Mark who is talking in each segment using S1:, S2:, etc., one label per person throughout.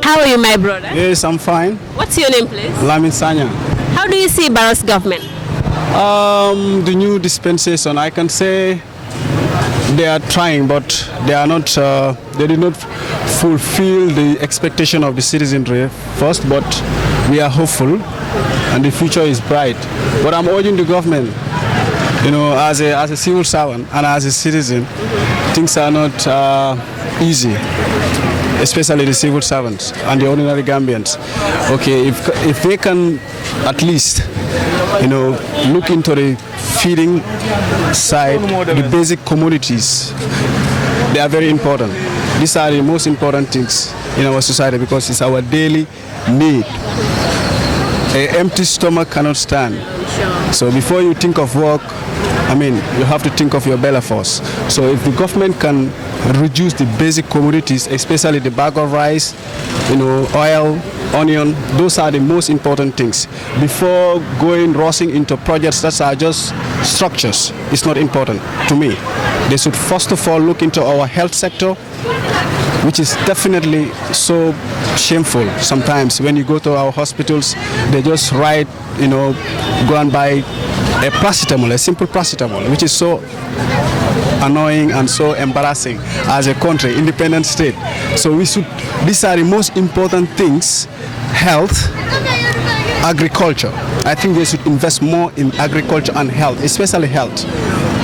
S1: How are you, my brother?
S2: Yes, I'm fine.
S1: What's your name, please?
S2: Lamin Sanya.
S1: How do you see Barrow's government?
S2: The new dispensation, I can say they are trying, but they are not. They did not fulfill the expectation of the citizenry first. But we are hopeful, and the future is bright. But I'm urging the government, as a civil servant and as a citizen, things are not easy, especially the civil servants and the ordinary Gambians. Okay, if they can at least, look into the feeding side, the basic commodities, they are very important. These are the most important things in our society because it's our daily need. An empty stomach cannot stand. So before you think of work, you have to think of your belly first. So if the government can reduce the basic commodities, especially the bag of rice, oil, onion, those are the most important things. Before rushing into projects that are just structures, it's not important to me. They should first of all look into our health sector, which is definitely so shameful. Sometimes when you go to our hospitals, they just write, go and buy a paracetamol, a simple paracetamol, which is so annoying and so embarrassing as a country, independent state. So these are the most important things: health, agriculture. I think they should invest more in agriculture and health, especially health.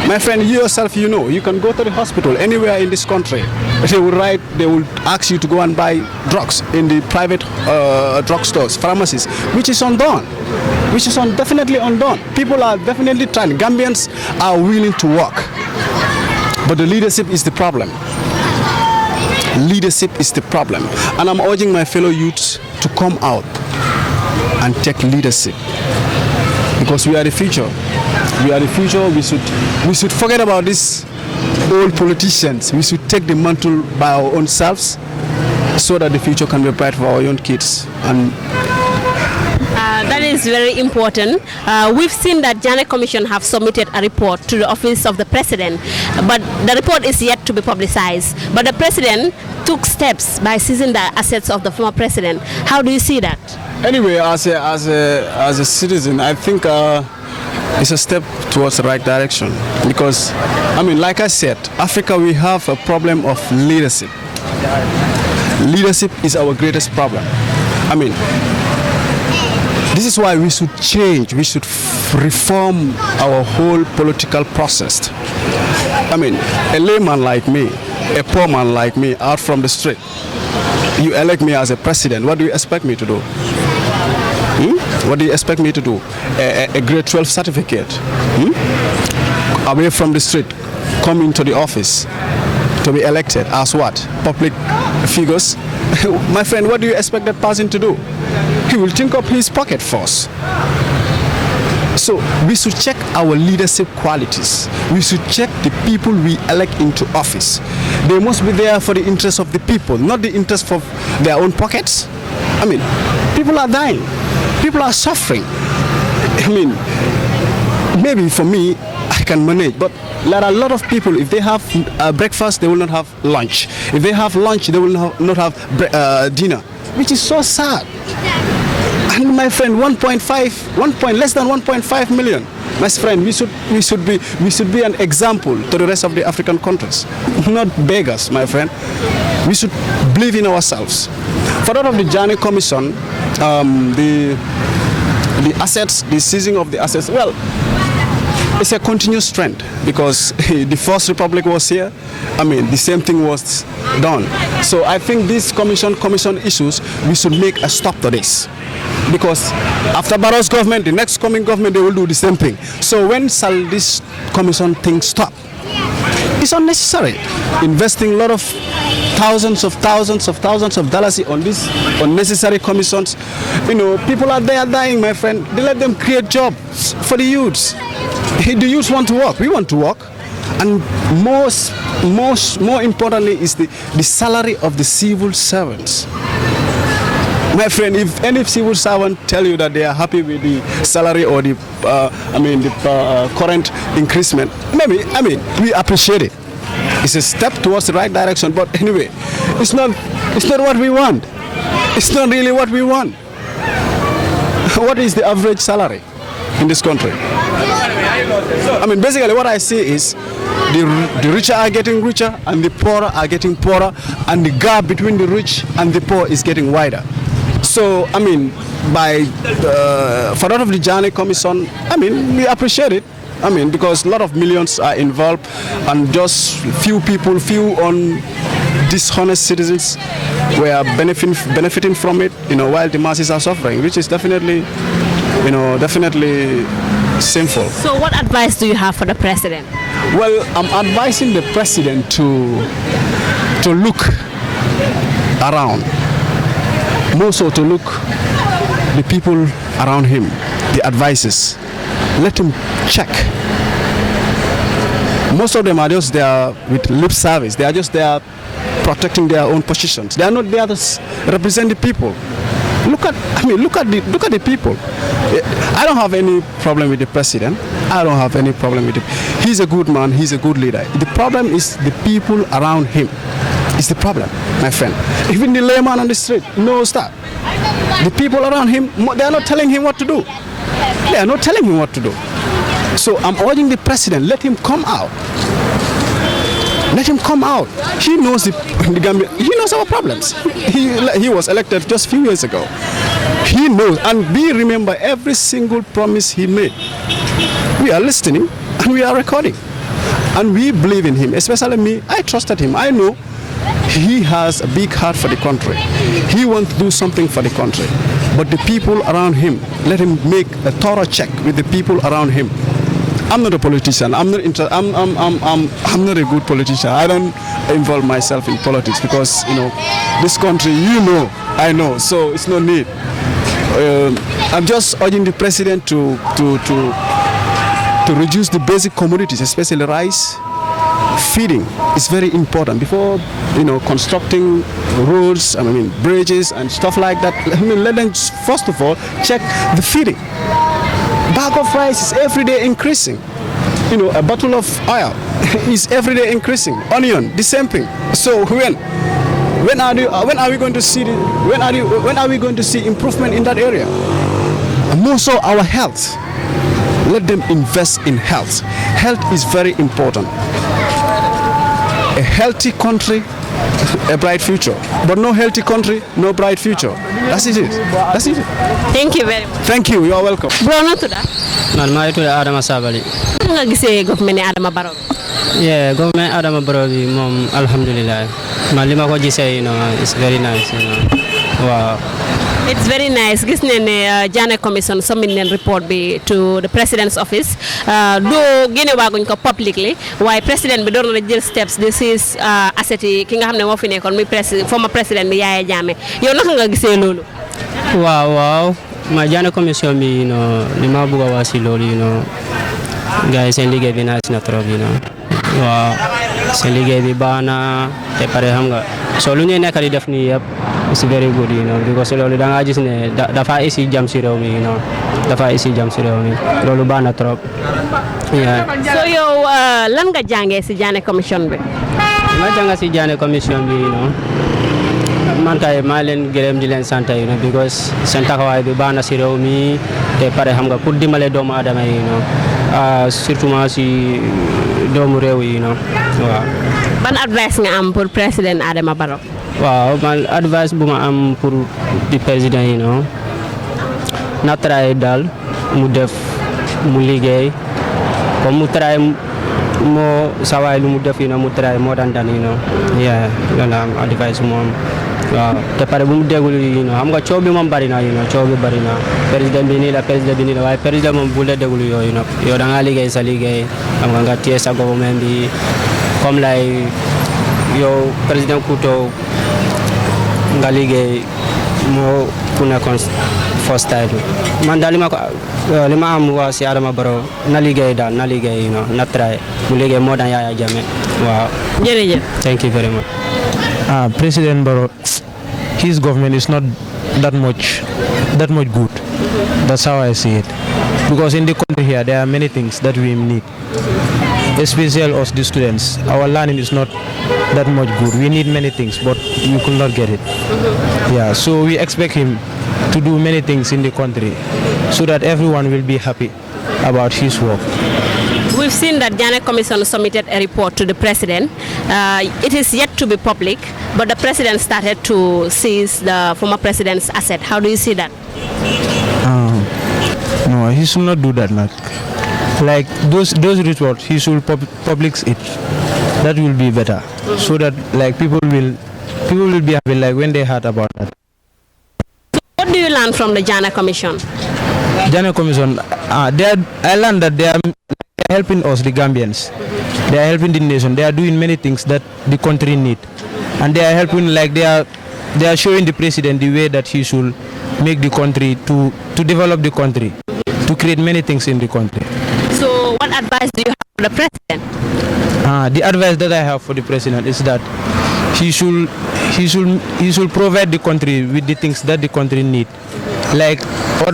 S2: My friend, you yourself, you can go to the hospital anywhere in this country. They will ask you to go and buy drugs in the private drugstores, pharmacies, which is undone. Definitely undone. People are definitely trying. Gambians are willing to work, but the leadership is the problem. Leadership is the problem, and I'm urging my fellow youths to come out and take leadership because we are the future. We are the future. We should forget about these old politicians. We should take the mantle by our own selves, so that the future can be bright for our young kids. And
S1: that is very important. We've seen that Jammeh Commission have submitted a report to the office of the president, but the report is yet to be publicized. But the president took steps by seizing the assets of the former president. How do you see that?
S2: Anyway, as a citizen, I think it's a step towards the right direction because, like I said, Africa, we have a problem of leadership. Leadership is our greatest problem. This is why we should change. We should reform our whole political process. A layman like me, a poor man like me, out from the street, you elect me as a president. What do you expect me to do? What do you expect me to do? A grade 12 certificate? Away from the street, come into the office to be elected as what? Public figures? My friend, what do you expect that person to do? He will think of his pocket first. So we should check our leadership qualities. We should check the people we elect into office. They must be there for the interest of the people, not the interest for their own pockets. People are dying. People are suffering. Maybe for me, I can manage, but there are a lot of people, if they have breakfast, they will not have lunch. If they have lunch, they will not have dinner, which is so sad. And my friend, less than 1.5 million. My friend, we should be an example to the rest of the African countries, not beggars, my friend. We should believe in ourselves. For that of the Jammeh Commission, the assets, the seizing of the assets, well, it's a continuous trend because the First Republic was here. The same thing was done. So I think these commission issues, we should make a stop to this. Because after Barrow's government, the next coming government, they will do the same thing. So when shall this commission thing stop? It's unnecessary. Investing a lot of thousands of dollars on these unnecessary commissions. People are there dying, my friend. They let them create jobs for the youths. The youths want to work. We want to work. And more importantly is the salary of the civil servants. My friend, if any civil servant tell you that they are happy with the salary or the current increasement, maybe, we appreciate it. It's a step towards the right direction, but anyway, it's not what we want. It's not really what we want. What is the average salary in this country? I mean, basically what I see is the richer are getting richer and the poorer are getting poorer, and the gap between the rich and the poor is getting wider. So, I mean, for that of the Jammeh Commission, I mean, we appreciate it. I mean, because a lot of millions are involved and just few people, few dishonest citizens were benefiting from it, while the masses are suffering, which is definitely sinful.
S1: So what advice do you have for the president?
S2: Well, I'm advising the president to look around, more so to look the people around him, the advisors. Let him check. Most of them are just there with lip service. They are just there protecting their own positions. They are not there to represent the people. Look at the people. I don't have any problem with the president. I don't have any problem with him. He's a good man. He's a good leader. The problem is the people around him. It's the problem, my friend. Even the layman on the street knows that. The people around him, they are not telling him what to do. They are not telling him what to do. So I'm urging the president, let him come out. Let him come out. He knows the Gambian. He knows our problems. He was elected just a few years ago. He knows, and we remember every single promise he made. We are listening and we are recording, and we believe in him. Especially me, I trusted him. I know he has a big heart for the country. He wants to do something for the country. But the people around him, let him make a thorough check with the people around him. I'm not a politician. I'm not a good politician. I don't involve myself in politics because this country, I know. So it's no need. I'm just urging the president to reduce the basic commodities, especially rice. Feeding is very important before constructing roads, bridges and stuff like that. Let them first of all check the feeding. Bag of rice is every day increasing. A bottle of oil is every day increasing. Onion, the same thing. So when are we going to see improvement in that area? And more so our health. Let them invest in health. Health is very important. A healthy country, a bright future. But no healthy country, no bright future. That's it.
S1: Thank you very much.
S2: Thank you. You are welcome.
S1: Bro, no tuda?
S3: Man, maa ngi tudd Adama Sabali.
S1: Nga gisee government Adama Barrow?
S3: Yeah, government Adama Barrow bi moom alhamdulillah. Man li ma ko gisee, it's very nice. Wow.
S1: It's very nice. Gis nañ ne Jammeh Commission submit nañ report bi to the president's office. Doo génne waaguñ ko publicly waaye président bi doon na jël steps this is asset yi ki nga xam ne moo fi nekkoon muy former président bi Yahya Jammeh. Yow naka nga gisee loolu?
S3: Waaw. Ma Jammeh Commission bi li ma bëgg a wax si loolu gars yi seen liggéey bi nice na trop waaw seen liggéey bi baax na te pare xam nga so lu ñuy nekk di def nii yëpp it's very good because loolu da nga gis ne dafa isi jam si réew mi dafa isi jam si réew mi loolu baax na trop.
S1: So yow lan nga jàngee si Jammeh Commission bi?
S3: ma jàng si Jammeh Commission bi man kay maa leen gërëm di leen sant because seen taxawaay bi baax na si réew mi te pare xam nga pour dimbale doomu aadama yi surtout ma si doomu réew yi waaw.
S1: Ban advice nga am pour président Adama Barrow?
S3: Waaw man advice bu ma am pour di président yi na try daal mu def mu liggéey comme mu try moo sawaay lu mu def mu try moo daan yeah loolu am advice moom waaw te pare bu mu déglu xam nga coow bi moom bari na coow bi bari na président bi nii la waaye président moom bu la déglu yooyu yow da nga liggéey sa liggéey xam nga téye sa gouvernement bi comme lay yow président Kuto nga liggéey moo ku nekkoon first time man daal li ma am waa si Adama Barrow na liggéey na try mu liggéey moo daan Yahya Jammeh waaw.
S1: Jërëjëf.
S3: Thank you very much.
S4: President Barrow, his government is not that much good. That's how I see it. because in the country here there are many things that we need, especially us the students. Our learning is not that much good. We need many things, but we could not get it. Yeah, so we expect him to do many things in the country so that everyone will be happy about his work.
S1: We've seen that Jammeh Commission submitted a report to the president. It is yet to be public, but the president started to seize the former president's asset. How do you see that?
S4: No, he should not do that. Like those reports, he should publish it. That will be better, so that like people will be happy like when they heard about that.
S1: So what do you learn from the Jammeh Commission?
S4: Jammeh Commission, I learned that they are helping us, the Gambians. They are helping the nation. They are doing many things that the country need, and they are helping like they are showing the president the way that he should make the country to develop the country, to create many things in the country.
S1: So what advice do you have for the president?
S4: The advice that I have for the president is that he should provide the country with the things that the country need. Like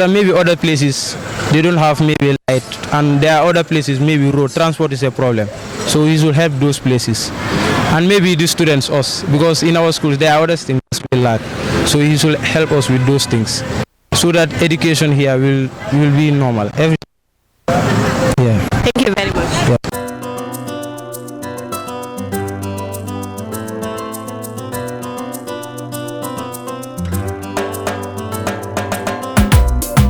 S4: maybe other places they don't have maybe light, and there are other places maybe road transport is a problem. So he should help those places, and maybe the students us, because in our schools there are other things we lack. So he should help us with those things, so that education here will be normal. Yeah.